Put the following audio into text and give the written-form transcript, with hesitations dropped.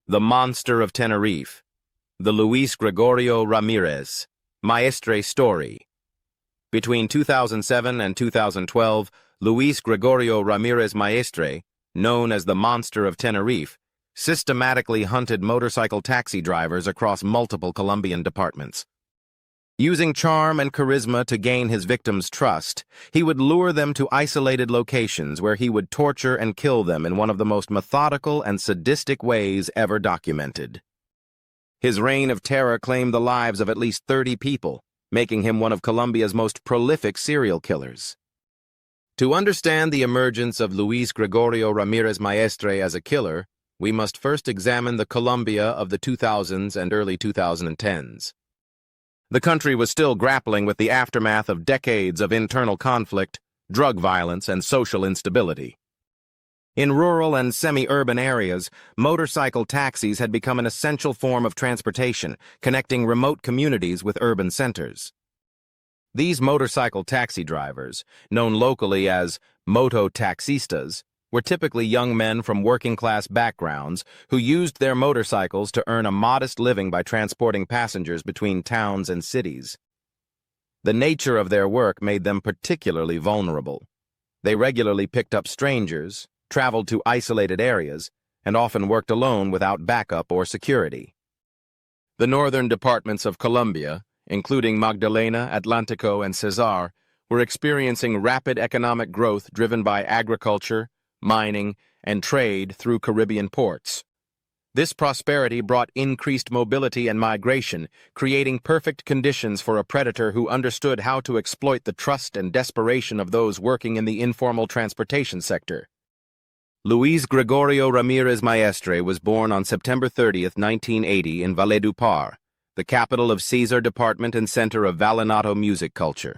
The Monster of Tenerife, the Luis Gregorio Ramírez Maestre story. Between 2007 and 2012, Luis Gregorio Ramírez Maestre, known as the Monster of Tenerife, systematically hunted motorcycle taxi drivers across multiple Colombian departments. Using charm and charisma to gain his victims' trust, he would lure them to isolated locations where he would torture and kill them in one of the most methodical and sadistic ways ever documented. His reign of terror claimed the lives of at least 30 people, making him one of Colombia's most prolific serial killers. To understand the emergence of Luis Gregorio Ramírez Maestre as a killer, we must first examine the Colombia of the 2000s and early 2010s. The country was still grappling with the aftermath of decades of internal conflict, drug violence, and social instability. In rural and semi-urban areas, motorcycle taxis had become an essential form of transportation, connecting remote communities with urban centers. These motorcycle taxi drivers, known locally as mototaxistas, were typically young men from working-class backgrounds who used their motorcycles to earn a modest living by transporting passengers between towns and cities. The nature of their work made them particularly vulnerable. They regularly picked up strangers, traveled to isolated areas, and often worked alone without backup or security. The northern departments of Colombia, including Magdalena, Atlántico, and Cesar, were experiencing rapid economic growth driven by agriculture, mining, and trade through Caribbean ports. This prosperity brought increased mobility and migration, creating perfect conditions for a predator who understood how to exploit the trust and desperation of those working in the informal transportation sector. Luis Gregorio Ramírez Maestre was born on September 30, 1980 in Valledupar, the capital of Cesar Department and center of Vallenato music culture.